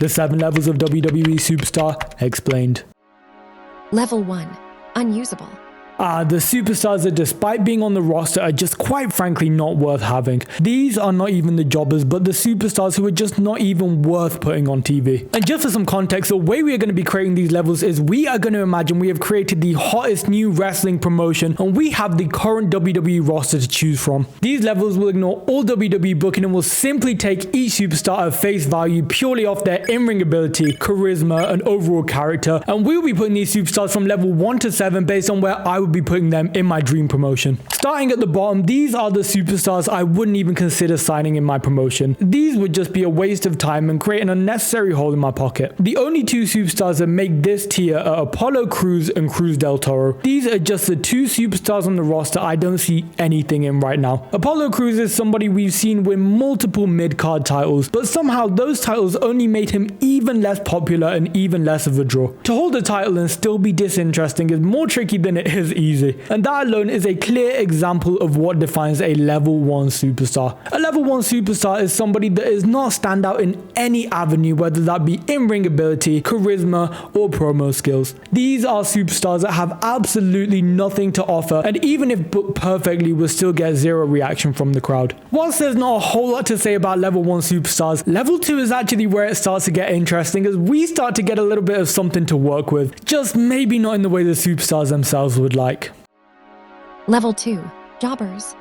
The 7 levels of WWE Superstar explained. Level 1. Unusable. The superstars that despite being on the roster are just quite frankly not worth having. These are not even the jobbers, but the superstars who are just not even worth putting on TV. And just for some context, the way we are going to be creating these levels is we are going to imagine we have created the hottest new wrestling promotion and we have the current WWE roster to choose from. These levels will ignore all WWE booking and will simply take each superstar at face value purely off their in-ring ability, charisma, and overall character. And we'll be putting these superstars from level 1 to 7 based on where I would be putting them in my dream promotion. Starting at the bottom, these are the superstars I wouldn't even consider signing in my promotion. These would just be a waste of time and create an unnecessary hole in my pocket. The only 2 superstars that make this tier are Apollo Crews and Cruz del Toro. These are just the 2 superstars on the roster I don't see anything in right now. Apollo Crews is somebody we've seen win multiple mid-card titles, but somehow those titles only made him even less popular and even less of a draw. To hold a title and still be disinteresting is more tricky than it is easy, and that alone is a clear example of what defines a level 1 superstar. A level 1 superstar is somebody that is not standout in any avenue, whether that be in-ring ability, charisma, or promo skills. These are superstars that have absolutely nothing to offer, and even if booked perfectly will still get zero reaction from the crowd. Whilst there's not a whole lot to say about level 1 superstars, level 2 is actually where it starts to get interesting as we start to get a little bit of something to work with, just maybe not in the way the superstars themselves would like. Level 2. Jobbers.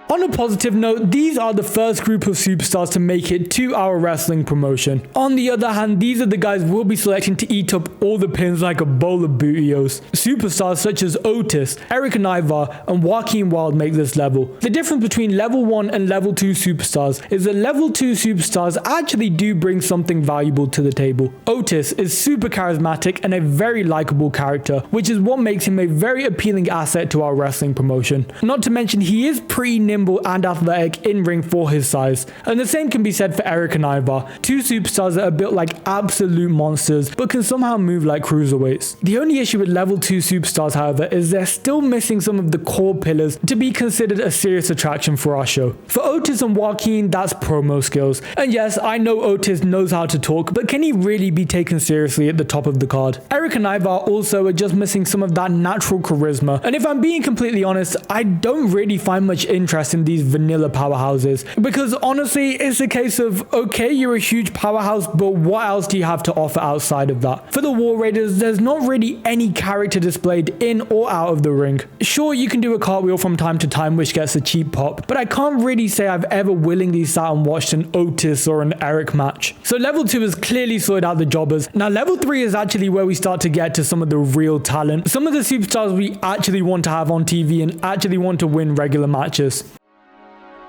On a positive note, these are the first group of superstars to make it to our wrestling promotion. On the other hand, these are the guys we'll be selecting to eat up all the pins like a bowl of bootios. Superstars such as Otis, Eric Ivar, and Joaquin Wilde make this level. The difference between level 1 and level 2 superstars is that level 2 superstars actually do bring something valuable to the table. Otis is super charismatic and a very likable character, which is what makes him a very appealing asset to our wrestling promotion. Not to mention he is pretty nimble and athletic in ring for his size. And the same can be said for Eric and Ivar, 2 superstars that are built like absolute monsters but can somehow move like cruiserweights. The only issue with level 2 superstars, however, is they're still missing some of the core pillars to be considered a serious attraction for our show. For Otis and Joaquin, that's promo skills. And yes, I know Otis knows how to talk, but can he really be taken seriously at the top of the card? Eric and Ivar also are just missing some of that natural charisma. And if I'm being completely honest, I don't really find much interest in these vanilla powerhouses, because honestly it's a case of, okay, you're a huge powerhouse, but what else do you have to offer outside of that? For the War Raiders, there's not really any character displayed in or out of the ring. Sure, you can do a cartwheel from time to time which gets a cheap pop, but I can't really say I've ever willingly sat and watched an Otis or an Eric match. So level 2 has clearly sorted out the jobbers. Now level 3 is actually where we start to get to some of the real talent, some of the superstars we actually want to have on TV and actually want to win regular matches.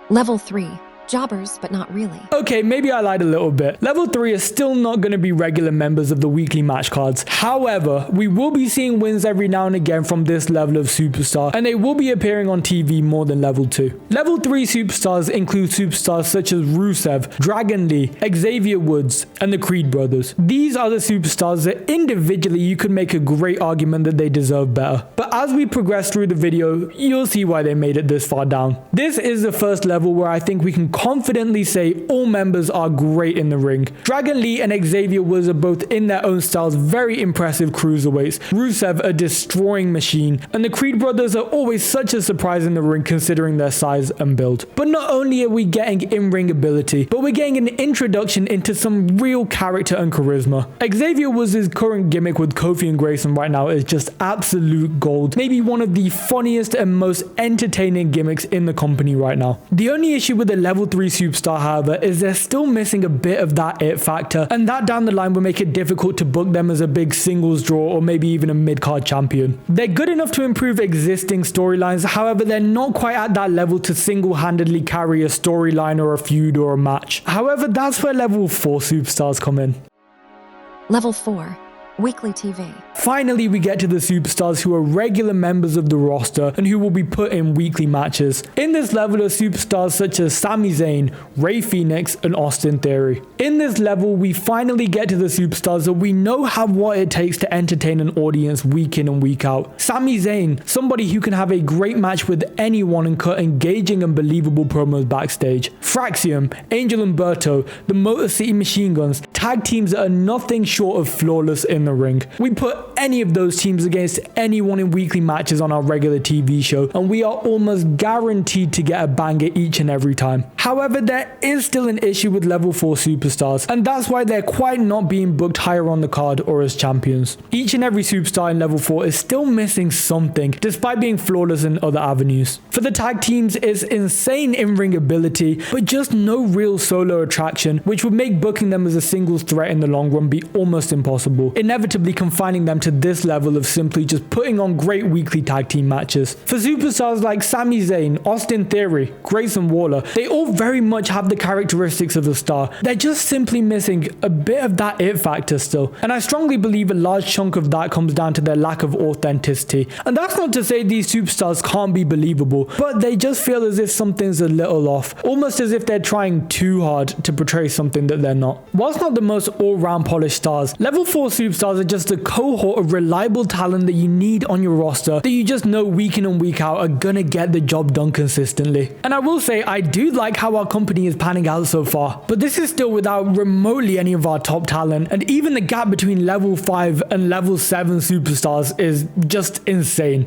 Level 3. Jobbers, but not really. Okay, maybe I lied a little bit. Level 3 is still not going to be regular members of the weekly match cards. However, we will be seeing wins every now and again from this level of superstar, and they will be appearing on TV more than level 2. Level 3 superstars include superstars such as Rusev, Dragon Lee, Xavier Woods, and the Creed brothers. These are the superstars that individually you could make a great argument that they deserve better. But as we progress through the video, you'll see why they made it this far down. This is the first level where I think we can confidently say all members are great in the ring. Dragon Lee and Xavier Woods are both in their own styles very impressive cruiserweights. Rusev a destroying machine, and the Creed brothers are always such a surprise in the ring considering their size and build. But not only are we getting in-ring ability, but we're getting an introduction into some real character and charisma. Xavier Woods' current gimmick with Kofi and Grayson right now is just absolute gold. Maybe one of the funniest and most entertaining gimmicks in the company right now. The only issue with the level 3 superstar, however, is they're still missing a bit of that it factor, and that down the line will make it difficult to book them as a big singles draw or maybe even a mid-card champion. They're good enough to improve existing storylines, however they're not quite at that level to single-handedly carry a storyline or a feud or a match. However, that's where level 4 superstars come in. Level 4. Weekly TV. Finally, we get to the superstars who are regular members of the roster and who will be put in weekly matches. In this level are superstars such as Sami Zayn, Rey Fenix, and Austin Theory. In this level, we finally get to the superstars that we know have what it takes to entertain an audience week in and week out. Sami Zayn, somebody who can have a great match with anyone and cut engaging and believable promos backstage. Fraxium, Angel Umberto, the Motor City Machine Guns, tag teams that are nothing short of flawless in the ring. We put any of those teams against anyone in weekly matches on our regular TV show, and we are almost guaranteed to get a banger each and every time. However, there is still an issue with level 4 superstars, and that's why they're quite not being booked higher on the card or as champions. Each and every superstar in level 4 is still missing something, despite being flawless in other avenues. For the tag teams, it's insane in-ring ability, but just no real solo attraction, which would make booking them as a singles threat in the long run be almost impossible, inevitably confining them to this level of simply just putting on great weekly tag team matches. For superstars like Sami Zayn, Austin Theory, Grayson Waller, they all very much have the characteristics of a star. They're just simply missing a bit of that it factor still, and I strongly believe a large chunk of that comes down to their lack of authenticity. And that's not to say these superstars can't be believable, but they just feel as if something's a little off, almost as if they're trying too hard to portray something that they're not. Whilst not the most all-round polished stars, level 4 superstars are just a cohort of reliable talent that you need on your roster that you just know week in and week out are gonna get the job done consistently. And I will say, I do like how our company is panning out so far, but this is still without remotely any of our top talent, and even the gap between level 5 and level 7 superstars is just insane.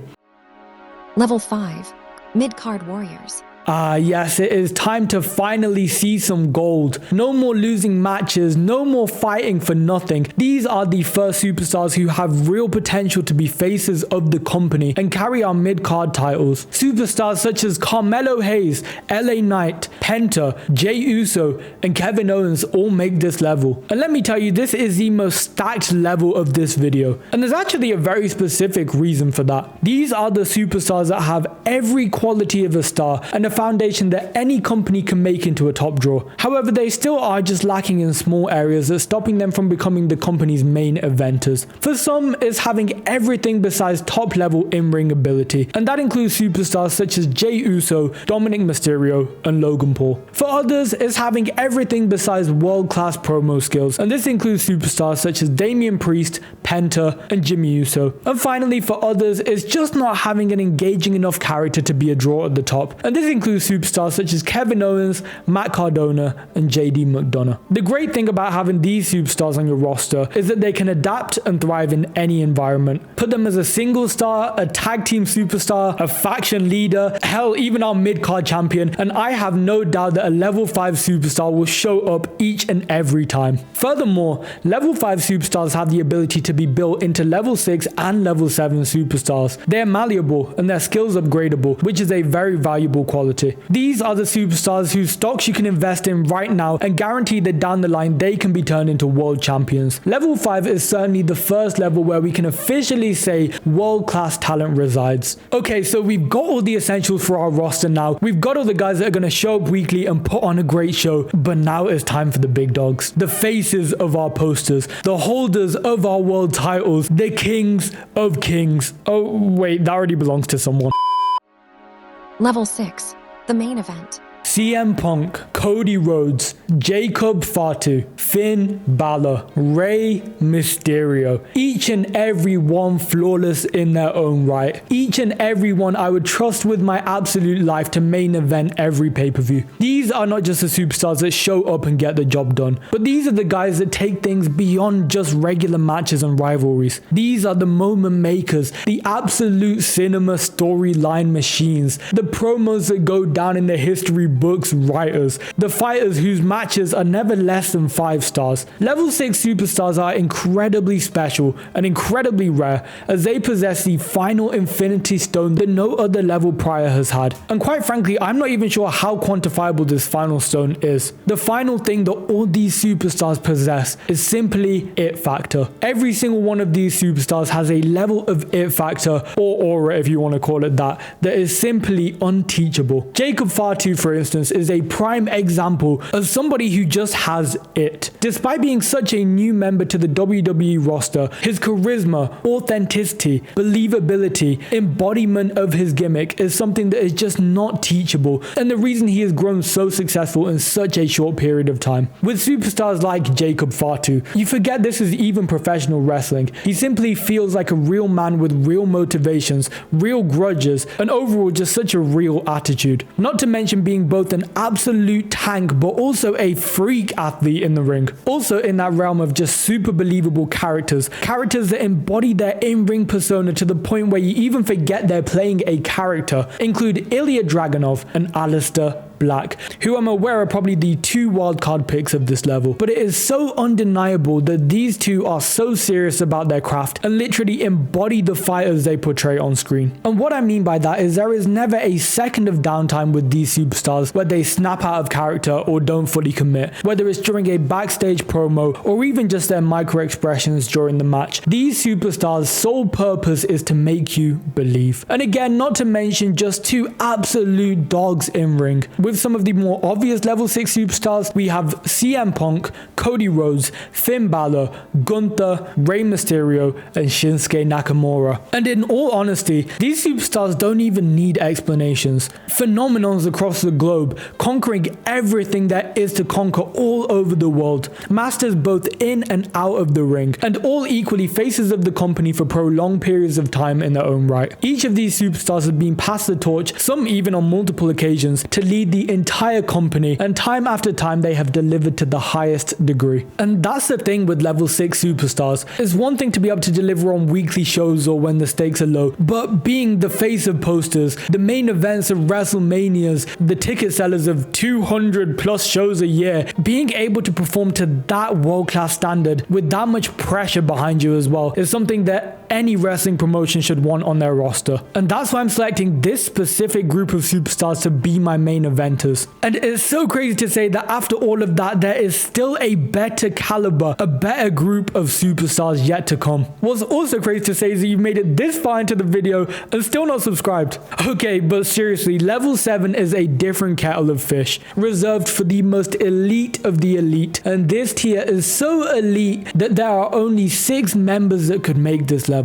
Level 5. Mid-card warriors. Yes, it is time to finally see some gold. No more losing matches, no more fighting for nothing. These are the first superstars who have real potential to be faces of the company and carry our mid-card titles. Superstars such as Carmelo Hayes, LA Knight, Penta, Jey Uso, and Kevin Owens all make this level. And let me tell you, this is the most stacked level of this video. And there's actually a very specific reason for that. These are the superstars that have every quality of a star and a foundation that any company can make into a top draw. However, they still are just lacking in small areas that's stopping them from becoming the company's main eventers. For some, it's having everything besides top level in-ring ability, and that includes superstars such as Jey Uso, Dominic Mysterio, and Logan Paul. For others, it's having everything besides world-class promo skills, and this includes superstars such as Damian Priest, Penta, and Jimmy Uso. And finally, for others, it's just not having an engaging enough character to be a draw at the top, and this includes superstars such as Kevin Owens, Matt Cardona, and JD McDonough. The great thing about having these superstars on your roster is that they can adapt and thrive in any environment. Put them as a single star, a tag team superstar, a faction leader, hell, even our mid-card champion, and I have no doubt that a level 5 superstar will show up each and every time. Furthermore, level 5 superstars have the ability to be built into level 6 and level 7 superstars. They're malleable and their skills upgradable, which is a very valuable quality. These are the superstars whose stocks you can invest in right now and guarantee that down the line they can be turned into world champions. Level 5 is certainly the first level where we can officially say world-class talent resides. Okay, so we've got all the essentials for our roster now. We've got all the guys that are going to show up weekly and put on a great show, but now it's time for the big dogs. The faces of our posters, the holders of our world titles, the kings of kings. Oh wait, that already belongs to someone. Level 6. The main event. CM Punk, Cody Rhodes, Jacob Fatu, Finn Balor, Rey Mysterio. Each and every one flawless in their own right. Each and every one I would trust with my absolute life to main event every pay-per-view. These are not just the superstars that show up and get the job done, but these are the guys that take things beyond just regular matches and rivalries. These are the moment makers, the absolute cinema storyline machines, the promos that go down in the history books writers, the fighters whose matches are never less than 5 stars. Level 6 superstars are incredibly special and incredibly rare, as they possess the final infinity stone that no other level prior has had. And quite frankly, I'm not even sure how quantifiable this final stone is. The final thing that all these superstars possess is simply it factor. Every single one of these superstars has a level of it factor, or aura if you want to call it that is simply unteachable. Jacob Fatu, for instance, is a prime example of somebody somebody who just has it. Despite being such a new member to the WWE roster, his charisma, authenticity, believability, embodiment of his gimmick is something that is just not teachable, and the reason he has grown so successful in such a short period of time. With superstars like Jacob Fatu, you forget this is even professional wrestling. He simply feels like a real man with real motivations, real grudges, and overall just such a real attitude. Not to mention being both an absolute tank but also a freak athlete in the ring. Also in that realm of just super believable characters that embody their in-ring persona to the point where you even forget they're playing a character, include Ilya Dragunov and Alistair Black, who I'm aware are probably the two wildcard picks of this level. But it is so undeniable that these two are so serious about their craft and literally embody the fighters they portray on screen. And what I mean by that is there is never a second of downtime with these superstars where they snap out of character or don't fully commit, whether it's during a backstage promo or even just their micro expressions during the match. These superstars' sole purpose is to make you believe. And again, not to mention just two absolute dogs in ring. With some of the more obvious level 6 superstars, we have CM Punk, Cody Rhodes, Finn Balor, Gunther, Rey Mysterio, and Shinsuke Nakamura. And in all honesty, these superstars don't even need explanations. Phenomenons across the globe, conquering everything there is to conquer all over the world. Masters both in and out of the ring, and all equally faces of the company for prolonged periods of time in their own right. Each of these superstars has been passed the torch, some even on multiple occasions, to lead the entire company, and time after time they have delivered to the highest degree. And that's the thing with level 6 superstars. It's one thing to be able to deliver on weekly shows or when the stakes are low, but being the face of posters, the main events of WrestleManias, the ticket sellers of 200 plus shows a year, being able to perform to that world-class standard with that much pressure behind you as well is something that any wrestling promotion should want on their roster. And that's why I'm selecting this specific group of superstars to be my main eventers. And it's so crazy to say that after all of that, there is still a better caliber, a better group of superstars yet to come. What's also crazy to say is that you've made it this far into the video and still not subscribed. Okay, but seriously, level 7 is a different kettle of fish, reserved for the most elite of the elite. And this tier is so elite that there are only 6 members that could make this level.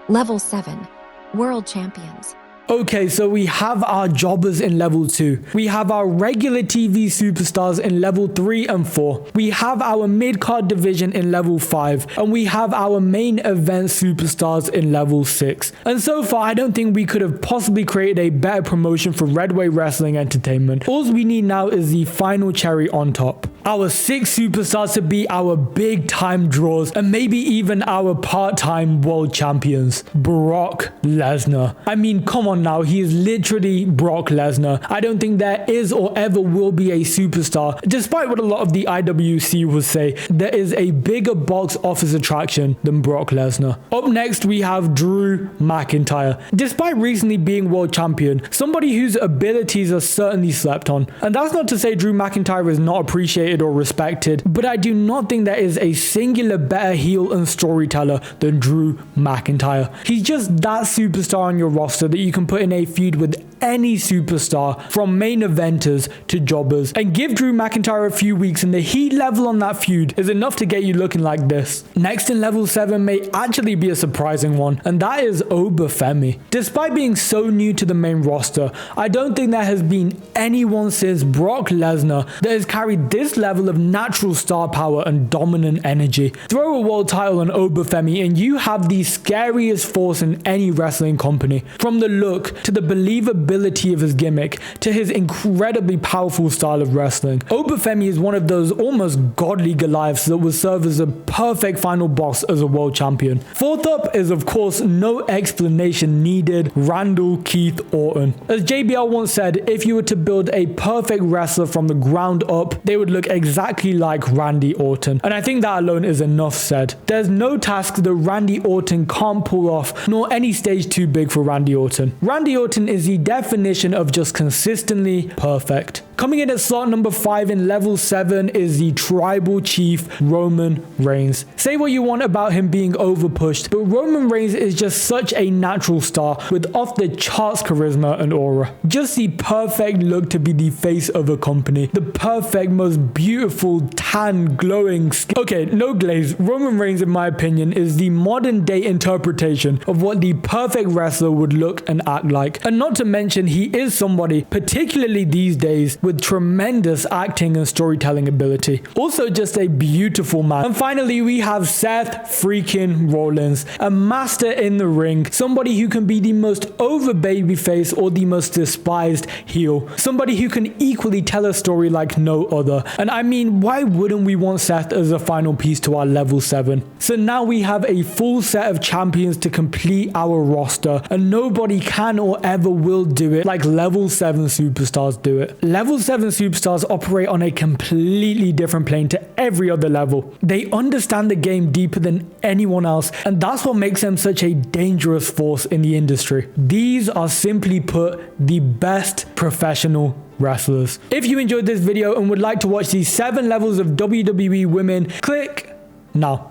Level 7. World Champions. Okay, so we have our jobbers in level 2. We have our regular TV superstars in level 3 and 4. We have our mid-card division in level 5. And we have our main event superstars in level 6. And so far, I don't think we could have possibly created a better promotion for Redway Wrestling Entertainment. All we need now is the final cherry on top. Our 6 superstars to be our big time draws and maybe even our part-time world champions. Brock Lesnar. I mean, come on now, he is literally Brock Lesnar. I don't think there is or ever will be a superstar, despite what a lot of the IWC will say, there is a bigger box office attraction than Brock Lesnar. Up next, we have Drew McIntyre. Despite recently being world champion, somebody whose abilities are certainly slept on. And that's not to say Drew McIntyre is not appreciated or respected, but I do not think there is a singular better heel and storyteller than Drew McIntyre. He's just that superstar on your roster that you can put in a feud with any superstar, from main eventers to jobbers, and give Drew McIntyre a few weeks and the heat level on that feud is enough to get you looking like this. Next in level 7 may actually be a surprising one, and that is Obafemi. Despite being so new to the main roster, I don't think there has been anyone since Brock Lesnar that has carried this level of natural star power and dominant energy. Throw a world title on Obafemi and you have the scariest force in any wrestling company. From the look to the believability of his gimmick to his incredibly powerful style of wrestling, Obafemi is one of those almost godly Goliaths that will serve as a perfect final boss as a world champion. Fourth up is of course no explanation needed, Randall Keith Orton. As JBL once said, if you were to build a perfect wrestler from the ground up, they would look exactly like Randy Orton. And I think that alone is enough said. There's no task that Randy Orton can't pull off, nor any stage too big for Randy Orton. Randy Orton is the definition of just consistently perfect. Coming in at slot number 5 in level 7 is the tribal chief Roman Reigns. Say what you want about him being overpushed, but Roman Reigns is just such a natural star with off the charts charisma and aura. Just the perfect look to be the face of a company. The perfect, most beautiful, tan, glowing skin. Okay, no glaze. Roman Reigns, in my opinion, is the modern day interpretation of what the perfect wrestler would look and act like. And not to mention, he is somebody, particularly these days, with tremendous acting and storytelling ability. Also just a beautiful man. And finally, we have Seth freaking Rollins, a master in the ring, somebody who can be the most over babyface or the most despised heel, somebody who can equally tell a story like no other. And I mean, why wouldn't we want Seth as a final piece to our level 7? So now we have a full set of champions to complete our roster, and nobody can or ever will do it like level 7 superstars do it. Level 7 superstars operate on a completely different plane to every other level. They understand the game deeper than anyone else, and that's what makes them such a dangerous force in the industry. These are, simply put, the best professional wrestlers. If you enjoyed this video and would like to watch these 7 levels of WWE women, click now.